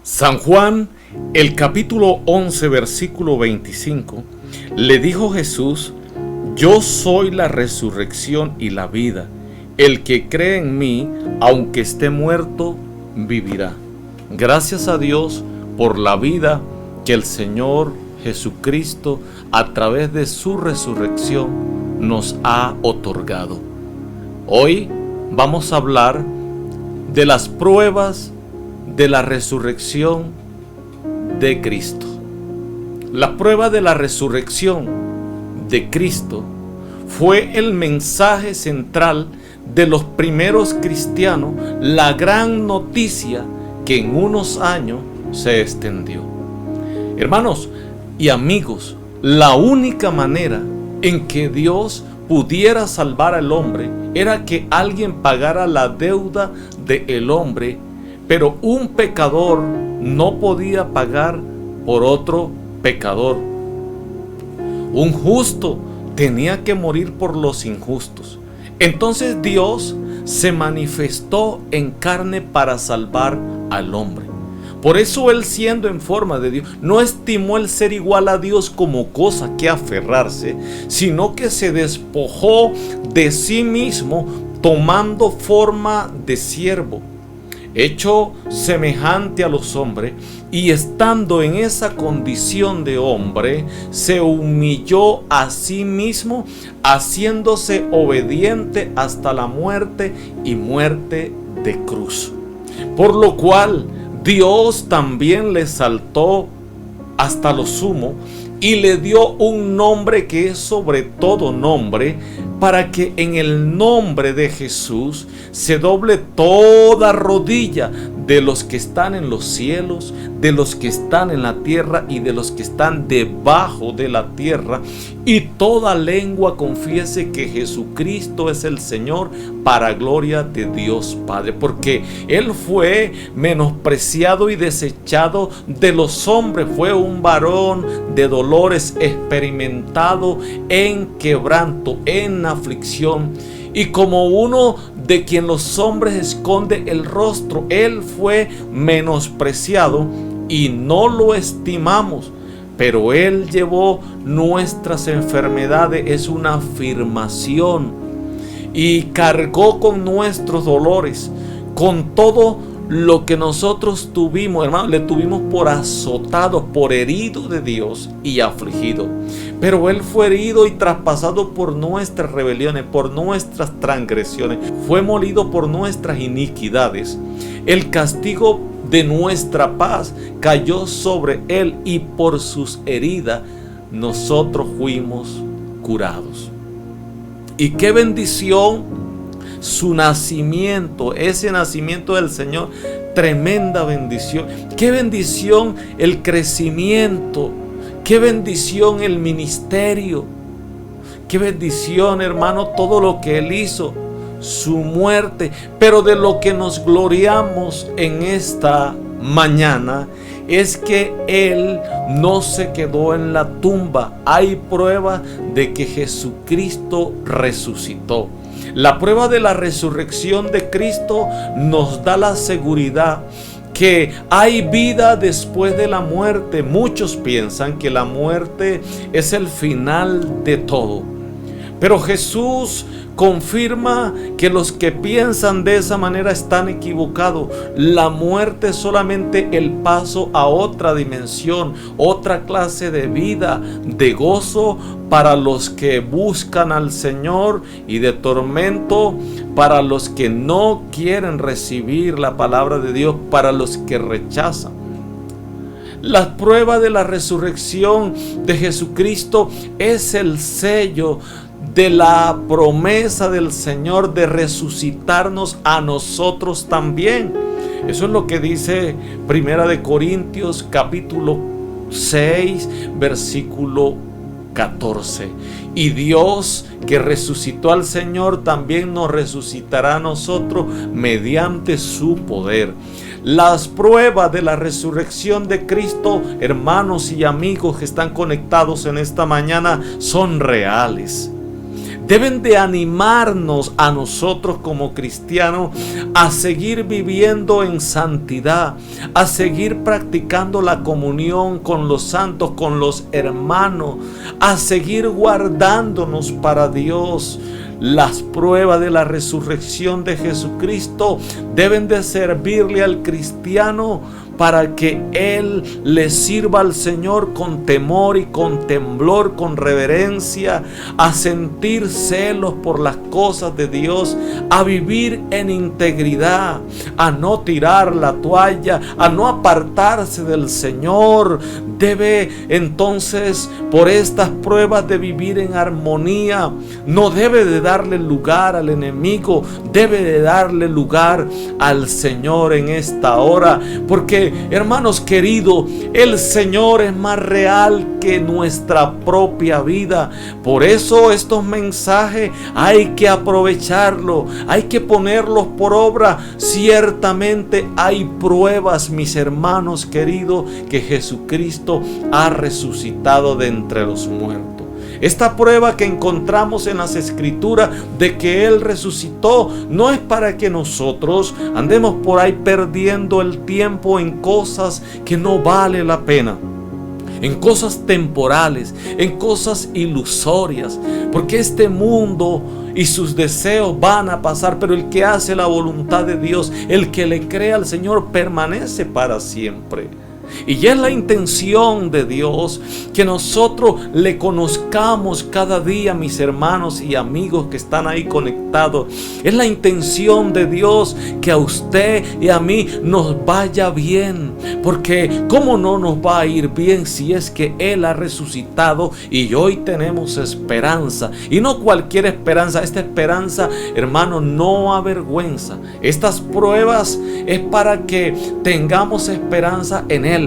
San Juan, el capítulo 11, versículo 25, le dijo Jesús: yo soy la resurrección y la vida. El que cree en mí, aunque esté muerto, vivirá. Gracias a Dios por la vida que el Señor Jesucristo, a través de su resurrección, nos ha otorgado. Hoy vamos a hablar de las pruebas de la resurrección de Cristo. La prueba de la resurrección de Cristo fue el mensaje central de los primeros cristianos, la gran noticia que en unos años se extendió. Hermanos y amigos, la única manera en que Dios pudiera salvar al hombre era que alguien pagara la deuda del hombre, pero un pecador no podía pagar por otro pecador. Un justo tenía que morir por los injustos. Entonces Dios se manifestó en carne para salvar al hombre. Por eso Él, siendo en forma de Dios, no estimó el ser igual a Dios como cosa que aferrarse, sino que se despojó de sí mismo, tomando forma de siervo, hecho semejante a los hombres, y estando en esa condición de hombre, se humilló a sí mismo, haciéndose obediente hasta la muerte y muerte de cruz. Por lo cual Dios también le exaltó hasta lo sumo y le dio un nombre que es sobre todo nombre, para que en el nombre de Jesús se doble toda rodilla de los que están en los cielos, de los que están en la tierra y de los que están debajo de la tierra, y toda lengua confiese que Jesucristo es el Señor, para gloria de Dios Padre. Porque Él fue menospreciado y desechado de los hombres, fue un varón de dolores, experimentado en quebranto, en aflicción, y como uno de quien los hombres esconde el rostro, Él fue menospreciado y no lo estimamos, pero Él llevó nuestras enfermedades, es una afirmación, y cargó con nuestros dolores. Con todo lo que nosotros tuvimos, hermano, le tuvimos por azotado, por herido de Dios y afligido. Pero Él fue herido y traspasado por nuestras rebeliones, por nuestras transgresiones. Fue molido por nuestras iniquidades. El castigo de nuestra paz cayó sobre Él, y por sus heridas nosotros fuimos curados. Y qué bendición su nacimiento, ese nacimiento del Señor, tremenda bendición. Qué bendición el crecimiento, qué bendición el ministerio, qué bendición, hermano, todo lo que Él hizo, su muerte. Pero de lo que nos gloriamos en esta mañana es que Él no se quedó en la tumba. Hay prueba de que Jesucristo resucitó. La prueba de la resurrección de Cristo nos da la seguridad que hay vida después de la muerte. Muchos piensan que la muerte es el final de todo, pero Jesús confirma que los que piensan de esa manera están equivocados. La muerte es solamente el paso a otra dimensión, otra clase de vida, de gozo para los que buscan al Señor, y de tormento para los que no quieren recibir la palabra de Dios, para los que rechazan. La prueba de la resurrección de Jesucristo es el sello de la promesa del Señor de resucitarnos a nosotros también. Eso es lo que dice Primera de Corintios capítulo 6 versículo 14. Y Dios, que resucitó al Señor, también nos resucitará a nosotros mediante su poder. Las pruebas de la resurrección de Cristo, hermanos y amigos que están conectados en esta mañana, son reales. deben de animarnos a nosotros como cristianos a seguir viviendo en santidad, a seguir practicando la comunión con los santos, con los hermanos, a seguir guardándonos para Dios. Las pruebas de la resurrección de Jesucristo deben de servirle al cristiano para que él le sirva al Señor con temor y con temblor, con reverencia, a sentir celos por las cosas de Dios, a vivir en integridad, a no tirar la toalla, a no apartarse del Señor. Debe entonces, por estas pruebas, de vivir en armonía. No debe de darle lugar al enemigo, debe de darle lugar al Señor en esta hora, porque hermanos queridos, el Señor es más real que nuestra propia vida. Por eso estos mensajes hay que aprovecharlos, hay que ponerlos por obra. Ciertamente hay pruebas, mis hermanos queridos, que Jesucristo ha resucitado de entre los muertos. Esta prueba que encontramos en las Escrituras de que Él resucitó no es para que nosotros andemos por ahí perdiendo el tiempo en cosas que no vale la pena, en cosas temporales, en cosas ilusorias, porque este mundo y sus deseos van a pasar, pero el que hace la voluntad de Dios, el que le cree al Señor, permanece para siempre. Y ya es la intención de Dios que nosotros le conozcamos cada día, mis hermanos y amigos que están ahí conectados. Es la intención de Dios que a usted y a mí nos vaya bien, porque ¿cómo no nos va a ir bien si es que Él ha resucitado y hoy tenemos esperanza? Y no cualquier esperanza, esta esperanza, hermano, no avergüenza. Estas pruebas es para que tengamos esperanza en Él.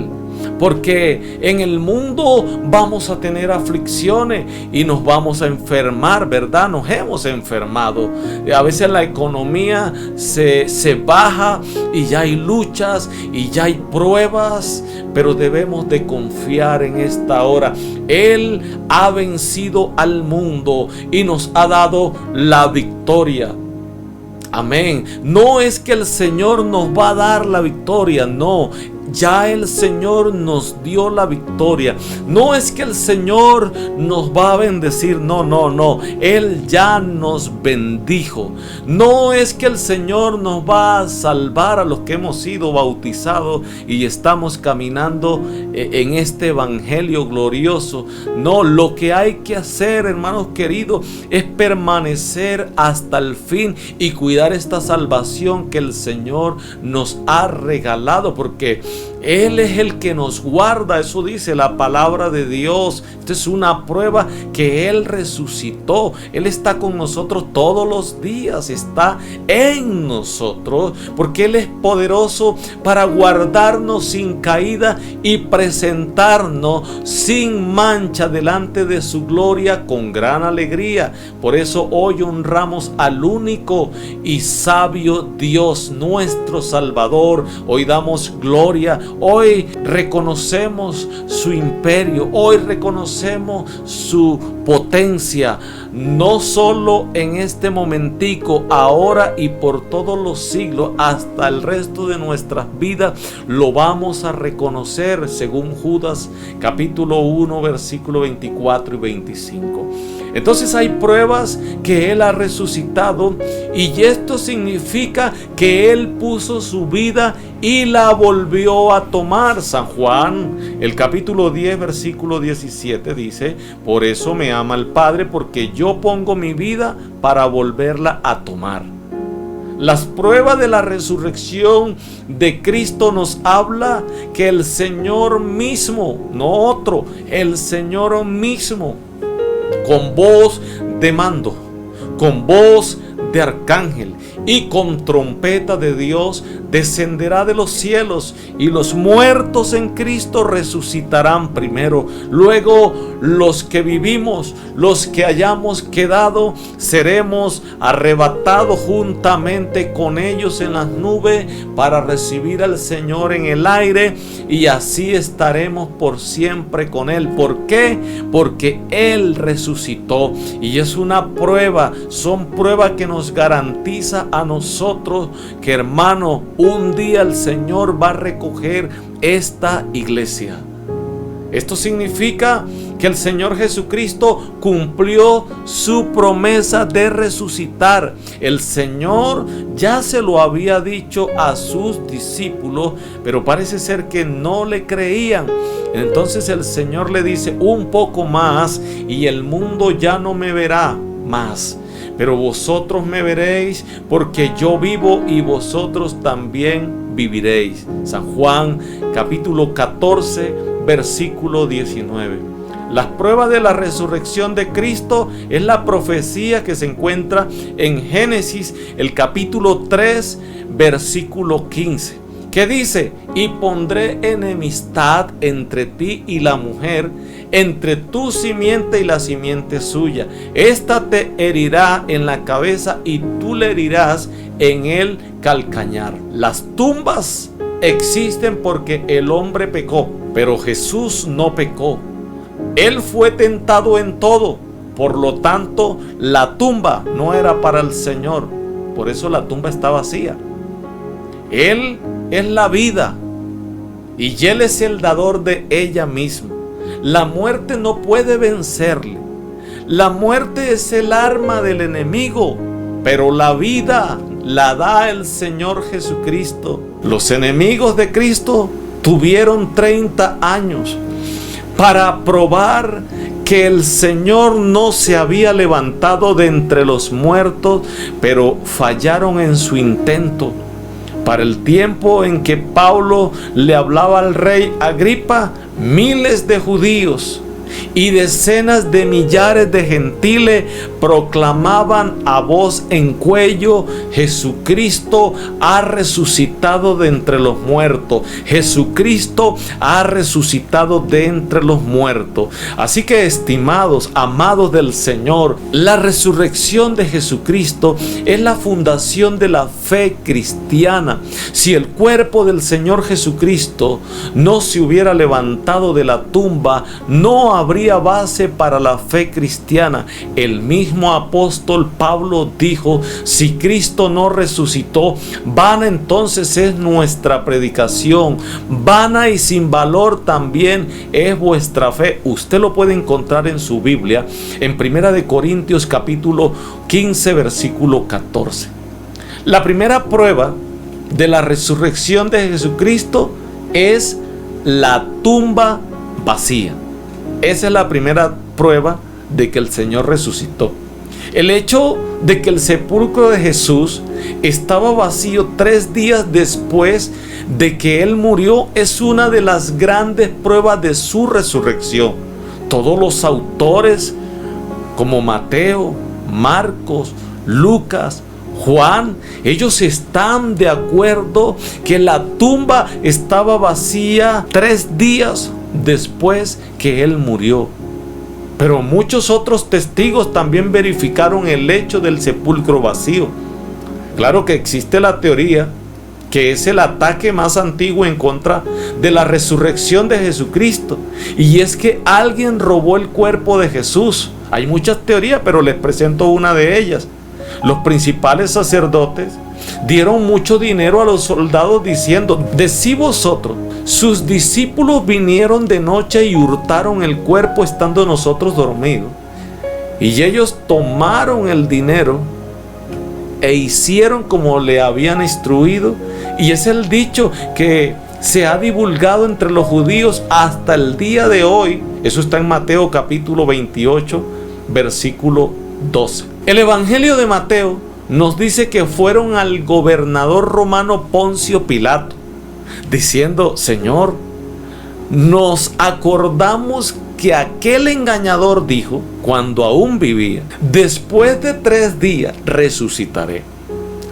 Porque en el mundo vamos a tener aflicciones y nos vamos a enfermar, ¿verdad? Nos hemos enfermado. A veces la economía se baja y ya hay luchas y ya hay pruebas, pero debemos de confiar en esta hora. Él ha vencido al mundo y nos ha dado la victoria. Amén. No es que el Señor nos va a dar la victoria, no. Ya el Señor nos dio la victoria. No es que el Señor nos va a bendecir, no. Él ya nos bendijo. No es que el Señor nos va a salvar a los que hemos sido bautizados y estamos caminando en este evangelio glorioso. No, lo que hay que hacer, hermanos queridos, es permanecer hasta el fin y cuidar esta salvación que el Señor nos ha regalado, porque Él es el que nos guarda. Eso dice la palabra de Dios. Esta es una prueba que Él resucitó. Él está con nosotros todos los días. Está en nosotros, porque Él es poderoso para guardarnos sin caída y presentarnos sin mancha delante de su gloria con gran alegría. Por eso hoy honramos al único y sabio Dios, nuestro Salvador. Hoy damos gloria. Hoy reconocemos su imperio, hoy reconocemos su potencia, no solo en este momentico, ahora y por todos los siglos, hasta el resto de nuestras vidas lo vamos a reconocer, según Judas capítulo 1 versículo 24 y 25. Entonces hay pruebas que Él ha resucitado, y esto significa que Él puso su vida y la volvió a tomar. San Juan, el capítulo 10, versículo 17 dice: por eso me ama el Padre, porque yo pongo mi vida para volverla a tomar. Las pruebas de la resurrección de Cristo nos habla que el Señor mismo, no otro, el Señor mismo, con voz de mando, con voz de arcángel y con trompeta de Dios descenderá de los cielos, y los muertos en Cristo resucitarán primero. Luego los que vivimos, los que hayamos quedado, seremos arrebatados juntamente con ellos en las nubes para recibir al Señor en el aire, y así estaremos por siempre con Él. ¿Por qué? Porque Él resucitó, y es una prueba, son pruebas que nos garantiza a nosotros que, hermano, un día el Señor va a recoger esta iglesia. Esto significa que el Señor Jesucristo cumplió su promesa de resucitar. El Señor ya se lo había dicho a sus discípulos, pero parece ser que no le creían. Entonces el Señor le dice: un poco más y el mundo ya no me verá más, pero vosotros me veréis, porque yo vivo y vosotros también viviréis. San Juan capítulo 14 versículo 19. Las pruebas de la resurrección de Cristo es la profecía que se encuentra en Génesis, el capítulo 3, versículo 15, que dice: y pondré enemistad entre ti y la mujer, entre tu simiente y la simiente suya. Esta te herirá en la cabeza y tú le herirás en el calcañar. Las tumbas existen porque el hombre pecó, pero Jesús no pecó. Él fue tentado en todo, por lo tanto la tumba no era para el Señor, por eso la tumba está vacía. Él es la vida y Él es el dador de ella misma. La muerte no puede vencerle. La muerte es el arma del enemigo, pero la vida la da el Señor Jesucristo. Los enemigos de Cristo tuvieron 30 años para probar que el Señor no se había levantado de entre los muertos, pero fallaron en su intento. Para el tiempo en que Pablo le hablaba al rey Agripa, miles de judíos y decenas de millares de gentiles proclamaban a voz en cuello: Jesucristo ha resucitado de entre los muertos. Jesucristo ha resucitado de entre los muertos. Así que, estimados, amados del Señor, la resurrección de Jesucristo es la fundación de la fe cristiana. Si el cuerpo del Señor Jesucristo no se hubiera levantado de la tumba, no habría base para la fe cristiana. El mismo apóstol Pablo dijo: si Cristo no resucitó, vana entonces es nuestra predicación, vana y sin valor también es vuestra fe. Usted lo puede encontrar en su Biblia, en 1 Corintios capítulo 15 versículo 14. La primera prueba de la resurrección de Jesucristo es la tumba vacía. Esa es la primera prueba de que el Señor resucitó. El hecho de que el sepulcro de Jesús estaba vacío 3 días después de que Él murió es una de las grandes pruebas de su resurrección. Todos los autores como Mateo, Marcos, Lucas, Juan, ellos están de acuerdo que la tumba estaba vacía 3 días después que Él murió. Pero muchos otros testigos también verificaron el hecho del sepulcro vacío. Claro que existe la teoría que es el ataque más antiguo en contra de la resurrección de Jesucristo, y es que alguien robó el cuerpo de Jesús. Hay muchas teorías, pero les presento una de ellas. Los principales sacerdotes dieron mucho dinero a los soldados diciendo: decid vosotros, sus discípulos vinieron de noche y hurtaron el cuerpo estando nosotros dormidos. Y ellos tomaron el dinero e hicieron como le habían instruido. Y es el dicho que se ha divulgado entre los judíos hasta el día de hoy. Eso está en Mateo capítulo 28, versículo 12. El Evangelio de Mateo nos dice que fueron al gobernador romano Poncio Pilato, diciendo: Señor, nos acordamos que aquel engañador dijo, cuando aún vivía: después de 3 días resucitaré.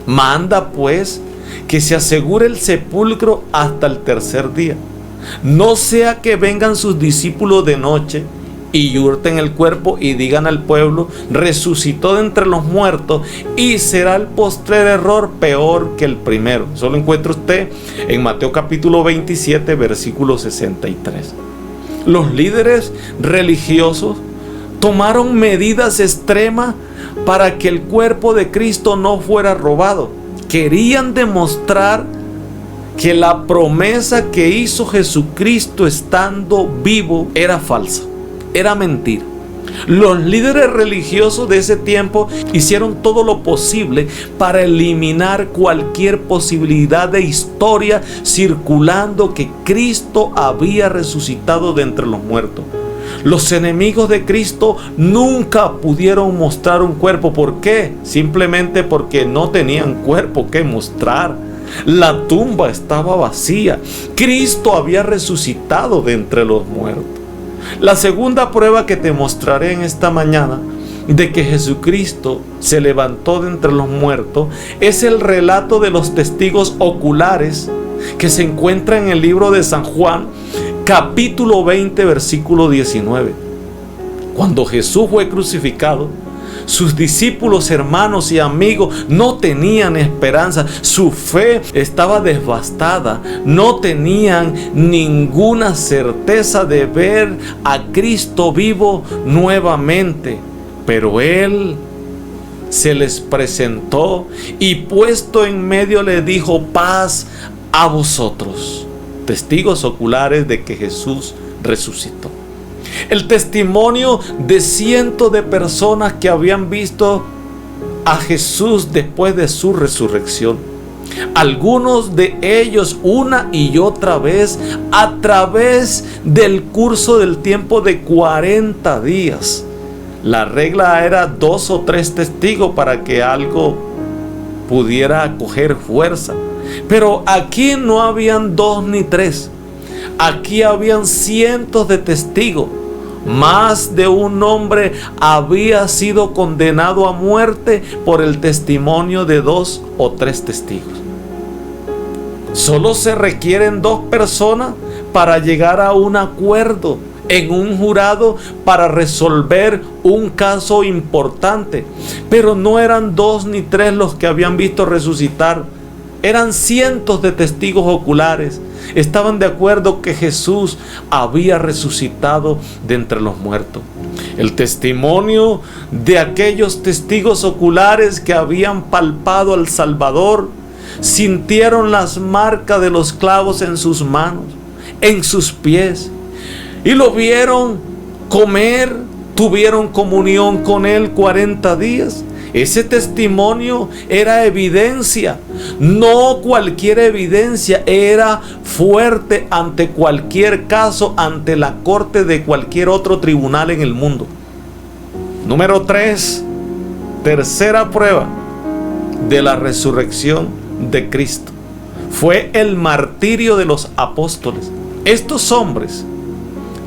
Manda pues que se asegure el sepulcro hasta el tercer día. No sea que vengan sus discípulos de noche y hurten el cuerpo y digan al pueblo: resucitó de entre los muertos, y será el postrer error peor que el primero. Eso lo encuentra usted en Mateo capítulo 27, versículo 63. Los líderes religiosos tomaron medidas extremas para que el cuerpo de Cristo no fuera robado. Querían demostrar que la promesa que hizo Jesucristo estando vivo era falsa, era mentira. Los líderes religiosos de ese tiempo hicieron todo lo posible para eliminar cualquier posibilidad de historia circulando que Cristo había resucitado de entre los muertos. Los enemigos de Cristo nunca pudieron mostrar un cuerpo. ¿Por qué? Simplemente porque no tenían cuerpo que mostrar. La tumba estaba vacía. Cristo había resucitado de entre los muertos. La segunda prueba que te mostraré en esta mañana de que Jesucristo se levantó de entre los muertos es el relato de los testigos oculares que se encuentra en el libro de San Juan, capítulo 20, versículo 19. Cuando Jesús fue crucificado, sus discípulos, hermanos y amigos no tenían esperanza. Su fe estaba devastada. No tenían ninguna certeza de ver a Cristo vivo nuevamente. Pero Él se les presentó y puesto en medio le dijo: paz a vosotros. Testigos oculares de que Jesús resucitó. El testimonio de cientos de personas que habían visto a Jesús después de su resurrección. Algunos de ellos una y otra vez a través del curso del tiempo de 40 días. La regla era 2 o 3 testigos para que algo pudiera coger fuerza. Pero aquí no habían 2 ni 3. Aquí habían cientos de testigos. Más de un hombre había sido condenado a muerte por el testimonio de 2 o 3 testigos. Solo se requieren 2 personas para llegar a un acuerdo en un jurado para resolver un caso importante. Pero no eran 2 ni 3 los que habían visto resucitar. Eran cientos de testigos oculares. Estaban de acuerdo que Jesús había resucitado de entre los muertos. El testimonio de aquellos testigos oculares que habían palpado al Salvador, sintieron las marcas de los clavos en sus manos, en sus pies, y lo vieron comer, tuvieron comunión con Él 40 días. Ese testimonio era evidencia, no cualquier evidencia, era fuerte ante cualquier caso, ante la corte de cualquier otro tribunal en el mundo. Número 3, tercera prueba de la resurrección de Cristo, fue el martirio de los apóstoles. Estos hombres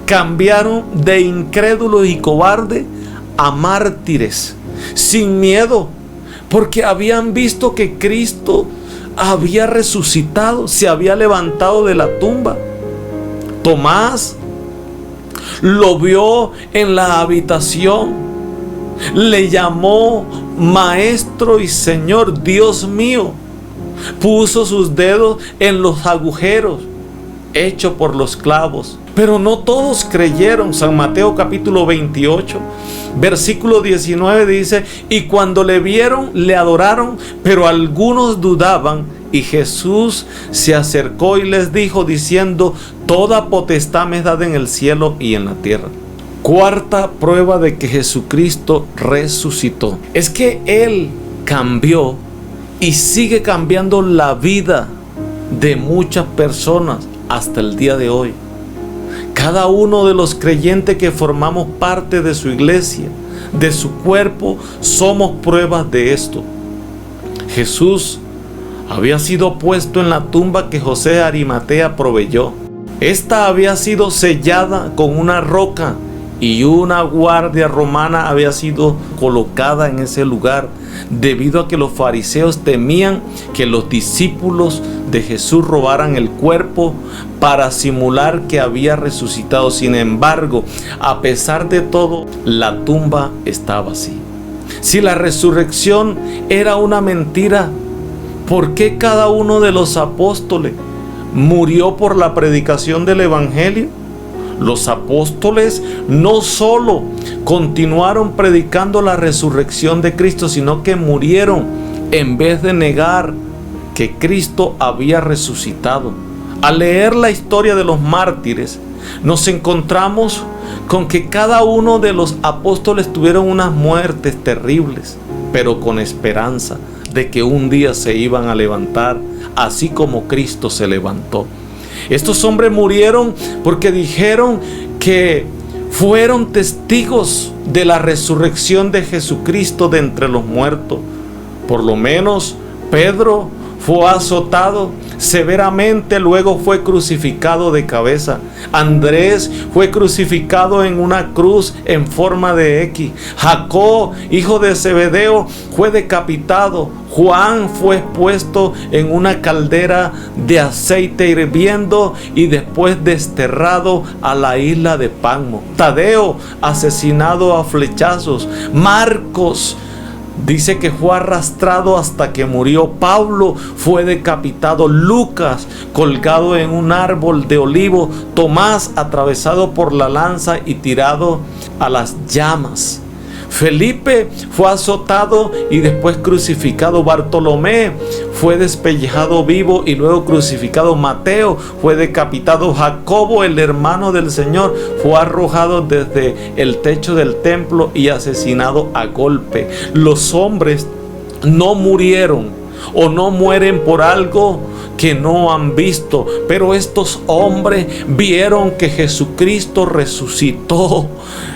cambiaron de incrédulos y cobardes a mártires, sin miedo, porque habían visto que Cristo había resucitado, se había levantado de la tumba. Tomás lo vio en la habitación, le llamó Maestro y Señor, Dios mío. Puso sus dedos en los agujeros hechos por los clavos. Pero no todos creyeron. San Mateo capítulo 28, versículo 19 dice: y cuando le vieron, le adoraron, pero algunos dudaban. Y Jesús se acercó y les dijo diciendo: toda potestad me es dada en el cielo y en la tierra. Cuarta prueba de que Jesucristo resucitó es que Él cambió y sigue cambiando la vida de muchas personas hasta el día de hoy. Cada uno de los creyentes que formamos parte de su iglesia, de su cuerpo, somos pruebas de esto. Jesús había sido puesto en la tumba que José de Arimatea proveyó. Esta había sido sellada con una roca y una guardia romana había sido colocada en ese lugar debido a que los fariseos temían que los discípulos de Jesús robaran el cuerpo para simular que había resucitado. Sin embargo, a pesar de todo, la tumba estaba vacía. Si la resurrección era una mentira, ¿por qué cada uno de los apóstoles murió por la predicación del evangelio? Los apóstoles no solo continuaron predicando la resurrección de Cristo, sino que murieron en vez de negar que Cristo había resucitado. Al leer la historia de los mártires, nos encontramos con que cada uno de los apóstoles tuvieron unas muertes terribles, pero con esperanza de que un día se iban a levantar, así como Cristo se levantó. Estos hombres murieron porque dijeron que fueron testigos de la resurrección de Jesucristo de entre los muertos. Por lo menos Pedro fue azotado severamente, luego fue crucificado de cabeza. Andrés fue crucificado en una cruz en forma de X. Jacob, hijo de Zebedeo, fue decapitado. Juan fue puesto en una caldera de aceite hirviendo y después desterrado a la isla de Patmos. Tadeo, asesinado a flechazos. Marcos dice que fue arrastrado hasta que murió. Pablo fue decapitado. Lucas colgado en un árbol de olivo. Tomás atravesado por la lanza y tirado a las llamas. Felipe fue azotado y después crucificado. Bartolomé fue despellejado vivo y luego crucificado. Mateo fue decapitado. Jacobo, el hermano del Señor, fue arrojado desde el techo del templo y asesinado a golpe. Los hombres no murieron o no mueren por algo que no han visto, pero estos hombres vieron que Jesucristo resucitó.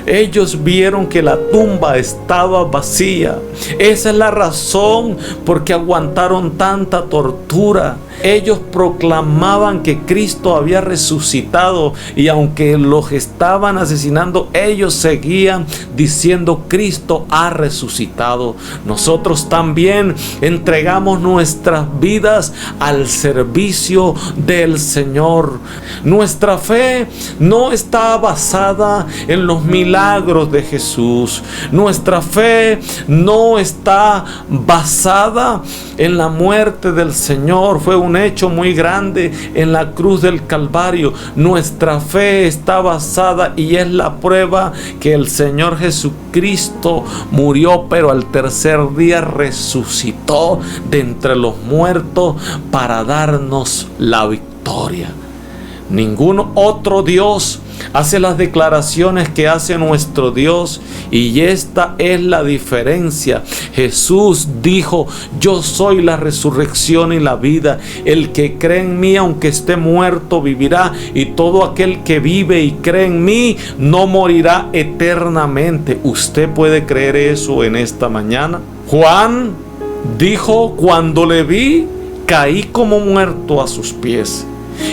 Ellos vieron que la tumba estaba vacía. Esa es la razón por qué aguantaron tanta tortura. Ellos proclamaban que Cristo había resucitado, y aunque los estaban asesinando, ellos seguían diciendo: Cristo ha resucitado. Nosotros también entregamos nuestras vidas al servicio del Señor. Nuestra fe no está basada en los milagros de Jesús. Nuestra fe no está basada en la muerte del Señor. Fue un hecho muy grande en la cruz del Calvario. Nuestra fe está basada, y es la prueba, que el Señor Jesucristo murió, pero al tercer día resucitó de entre los muertos para darnos la victoria. Ningún otro Dios hace las declaraciones que hace nuestro Dios, y esta es la diferencia. Jesús dijo: yo soy la resurrección y la vida. El que cree en mí, aunque esté muerto, vivirá, y todo aquel que vive y cree en mí no morirá eternamente. ¿Usted puede creer eso en esta mañana? Juan dijo: cuando le vi, caí como muerto a sus pies.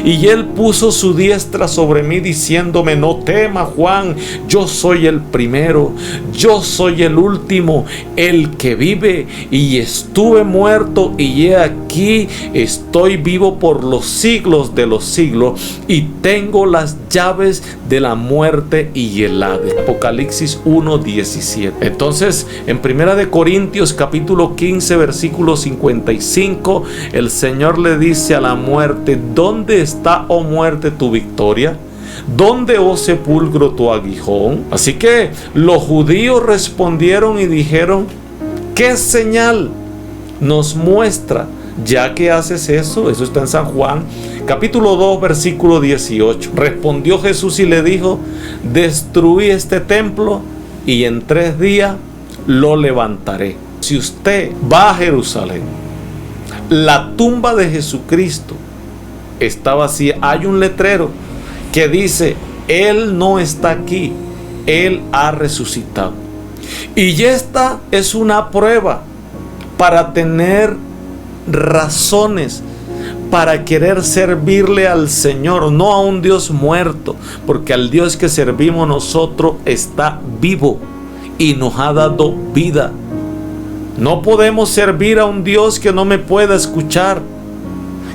Y él puso su diestra sobre mí, diciéndome: no temas, Juan, yo soy el primero, yo soy el último, el que vive, y estuve muerto, y he aquí estoy vivo por los siglos de los siglos, y tengo las llaves de la muerte y el Hades. Apocalipsis 1:17. Entonces, en 1 Corintios capítulo 15 versículo 55, el Señor le dice a la muerte: ¿dónde está, oh muerte, tu victoria? ¿Dónde, oh sepulcro, tu aguijón? Así que los judíos respondieron y dijeron: ¿qué señal nos muestra ya que haces eso? Eso está en San Juan capítulo 2 versículo 18. Respondió Jesús y le dijo: destruí este templo y en 3 días lo levantaré. Si usted va a Jerusalén, la tumba de Jesucristo está vacía. Hay un letrero que dice: Él no está aquí, Él ha resucitado. Y esta es una prueba para tener razones para querer servirle al Señor, no a un Dios muerto, porque al Dios que servimos nosotros está vivo y nos ha dado vida. No podemos servir a un Dios que no me pueda escuchar,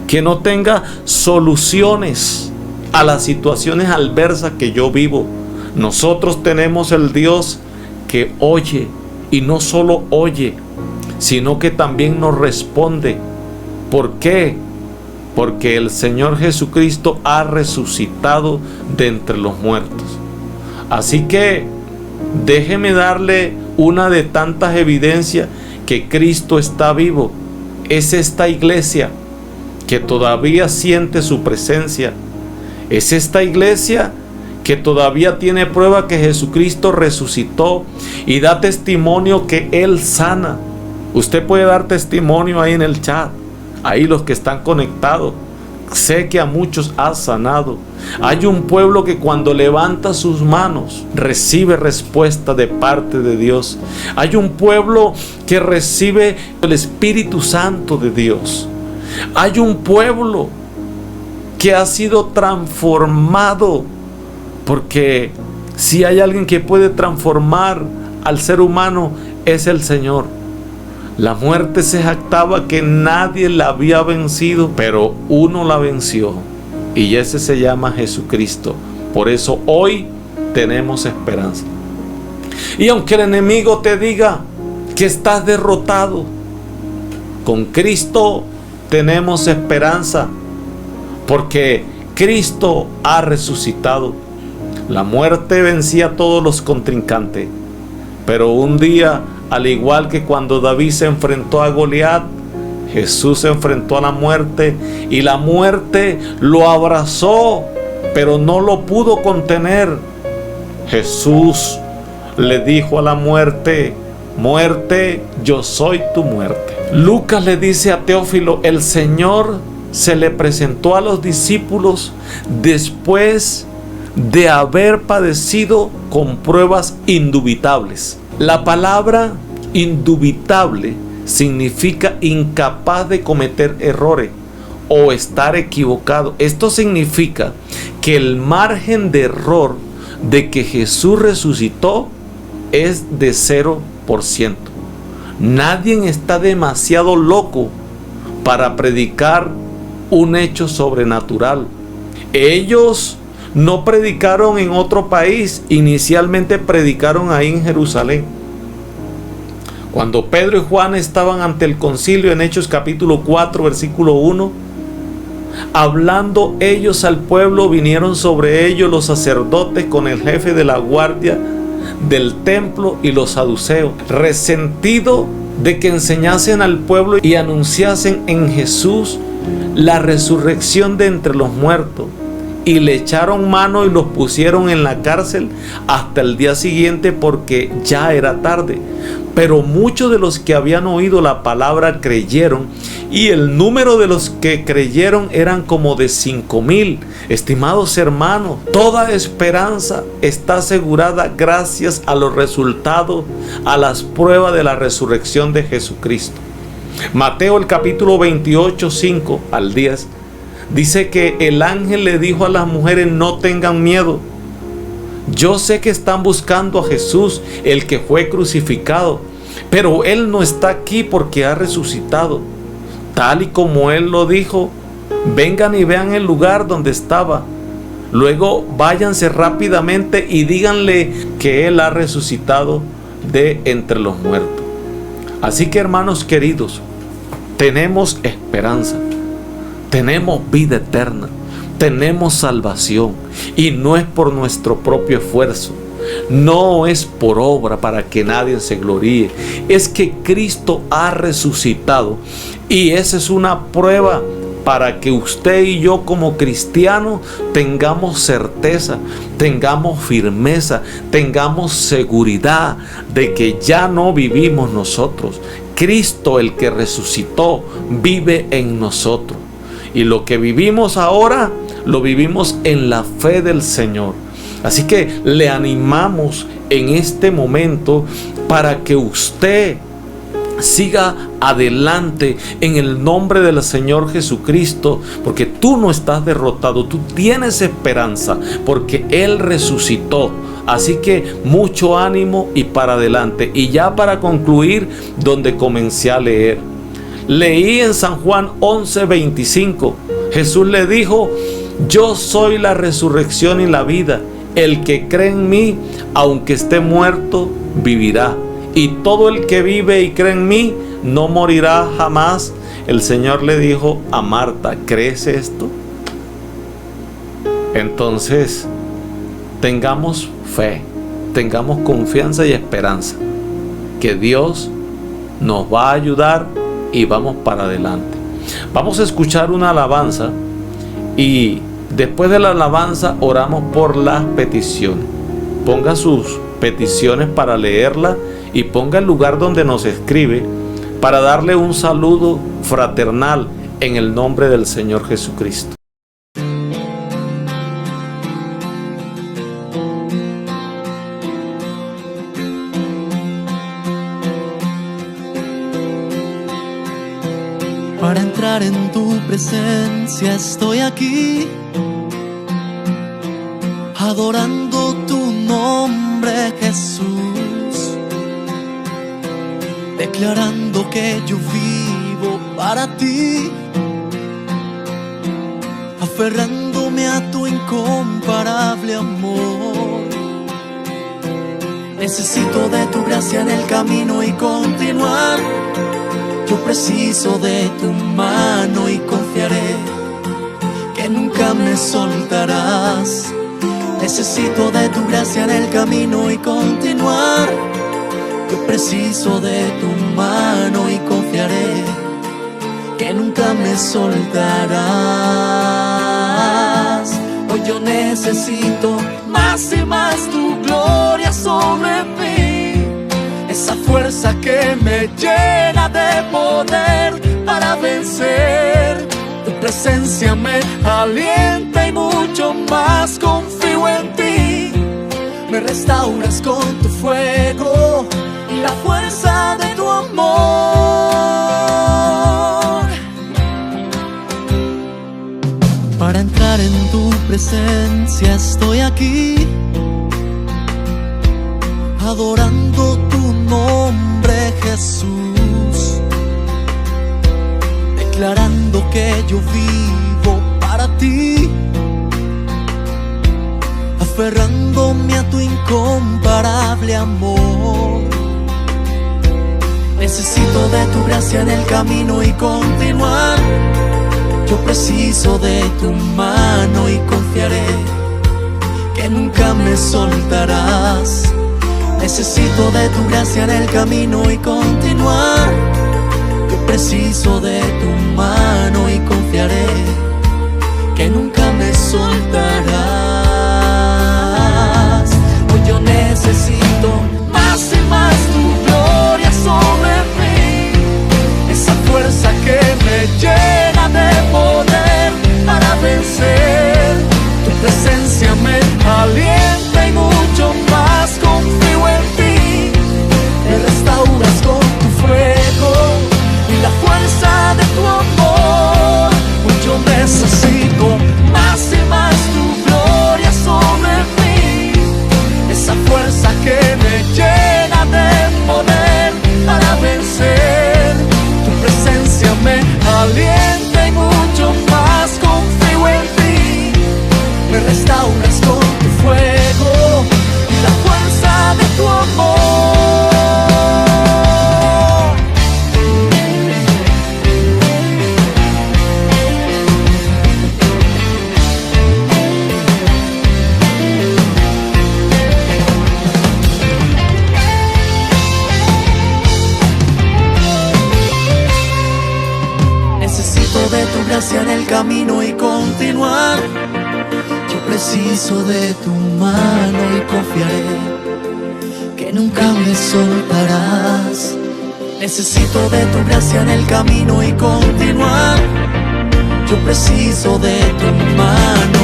que no tenga soluciones a las situaciones adversas que yo vivo. Nosotros tenemos el Dios que oye, y no solo oye, sino que también nos responde. ¿Por qué? Porque el Señor Jesucristo ha resucitado de entre los muertos. Así que déjeme darle una de tantas evidencias que Cristo está vivo. Es esta iglesia que todavía siente su presencia. Es esta iglesia que todavía tiene prueba que Jesucristo resucitó y da testimonio que Él sana. Usted puede dar testimonio ahí en el chat, ahí los que están conectados. Sé que a muchos ha sanado. Hay un pueblo que cuando levanta sus manos recibe respuesta de parte de Dios. Hay un pueblo que recibe el Espíritu Santo de Dios. Hay un pueblo que ha sido transformado, porque si hay alguien que puede transformar al ser humano es el Señor. La muerte se jactaba que nadie la había vencido, pero uno la venció, y ese se llama Jesucristo. Por eso hoy tenemos esperanza. Y aunque el enemigo te diga que estás derrotado, con Cristo tenemos esperanza, porque Cristo ha resucitado. La muerte vencía a todos los contrincantes, pero un día, al igual que cuando David se enfrentó a Goliat, Jesús se enfrentó a la muerte y la muerte lo abrazó, pero no lo pudo contener. Jesús le dijo a la muerte: muerte, yo soy tu muerte. Lucas le dice a Teófilo: el Señor se le presentó a los discípulos después de haber padecido con pruebas indubitables. La palabra indubitable significa incapaz de cometer errores o estar equivocado. Esto significa que el margen de error de que Jesús resucitó es de 0%. Nadie está demasiado loco para predicar un hecho sobrenatural. Ellos no predicaron en otro país, inicialmente predicaron ahí en Jerusalén. Cuando Pedro y Juan estaban ante el concilio en Hechos capítulo 4 versículo 1, hablando ellos al pueblo, vinieron sobre ellos los sacerdotes con el jefe de la guardia del templo y los saduceos, resentido de que enseñasen al pueblo y anunciasen en Jesús la resurrección de entre los muertos, y le echaron mano y los pusieron en la cárcel hasta el día siguiente, porque ya era tarde. Pero muchos de los que habían oído la palabra creyeron, y el número de los que creyeron eran como de 5,000. Estimados hermanos, toda esperanza está asegurada gracias a los resultados, a las pruebas de la resurrección de Jesucristo. Mateo el capítulo 28, 5 al 10 dice que el ángel le dijo a las mujeres: no tengan miedo. Yo sé que están buscando a Jesús, el que fue crucificado, pero Él no está aquí porque ha resucitado. Tal y como Él lo dijo, vengan y vean el lugar donde estaba. Luego váyanse rápidamente y díganle que Él ha resucitado de entre los muertos. Así que, hermanos queridos, tenemos esperanza. Tenemos vida eterna, tenemos salvación, y no es por nuestro propio esfuerzo, no es por obra para que nadie se gloríe, es que Cristo ha resucitado, y esa es una prueba para que usted y yo como cristianos tengamos certeza, tengamos firmeza, tengamos seguridad de que ya no vivimos nosotros. Cristo, el que resucitó, vive en nosotros. Y lo que vivimos ahora, lo vivimos en la fe del Señor. Así que le animamos en este momento para que usted siga adelante en el nombre del Señor Jesucristo, porque tú no estás derrotado, tú tienes esperanza, porque Él resucitó. Así que mucho ánimo y para adelante. Y ya para concluir, donde comencé a leer, leí en San Juan 11:25, Jesús le dijo: yo soy la resurrección y la vida. El que cree en mí, aunque esté muerto, vivirá. Y todo el que vive y cree en mí, no morirá jamás. El Señor le dijo a Marta: ¿crees esto? Entonces, tengamos fe, tengamos confianza y esperanza, que Dios nos va a ayudar y vamos para adelante. Vamos a escuchar una alabanza y después de la alabanza oramos por las peticiones. Ponga sus peticiones para leerla y ponga el lugar donde nos escribe para darle un saludo fraternal en el nombre del Señor Jesucristo. Para entrar en tu presencia estoy aquí, adorando tu nombre, Jesús, declarando que yo vivo para ti, aferrándome a tu incomparable amor. Necesito de tu gracia en el camino y continuar. Yo preciso de tu mano y confiaré que nunca me soltarás. Necesito de tu gracia en el camino y continuar. Yo preciso de tu mano y confiaré que nunca me soltarás. Hoy yo necesito más y más tu gloria sobre mí, esa fuerza que me llena de poder para vencer. Tu presencia me alienta y mucho más confío en ti. Me restauras con tu fuego y la fuerza de tu amor. Para entrar en tu presencia estoy aquí, adorando tu nombre, Jesús, declarando que yo vivo para ti, aferrándome a tu incomparable amor. Necesito de tu gracia en el camino y continuar. Yo preciso de tu mano y confiaré que nunca me soltarás. Necesito de tu gracia en el camino y continuar. Yo preciso de tu mano y confiaré que nunca me soltarás. Hoy yo necesito más y más tu gloria sobre mí, esa fuerza que me llena de poder para vencer. Tu presencia me alienta y mucho más confío en ti. Me restauras con tu fuego y la fuerza de tu amor. Hoy yo necesito más y más tu gloria sobre mí, esa fuerza que me llena de poder para vencer. Tu presencia me alienta y mucho más confío en ti. Me restauras con tu fuego y la fuerza de tu amor. Necesito de tu gracia en el camino y continuar. Yo preciso de tu mano y confiaré que nunca me soltarás. Necesito de tu gracia en el camino y continuar. Yo preciso de tu mano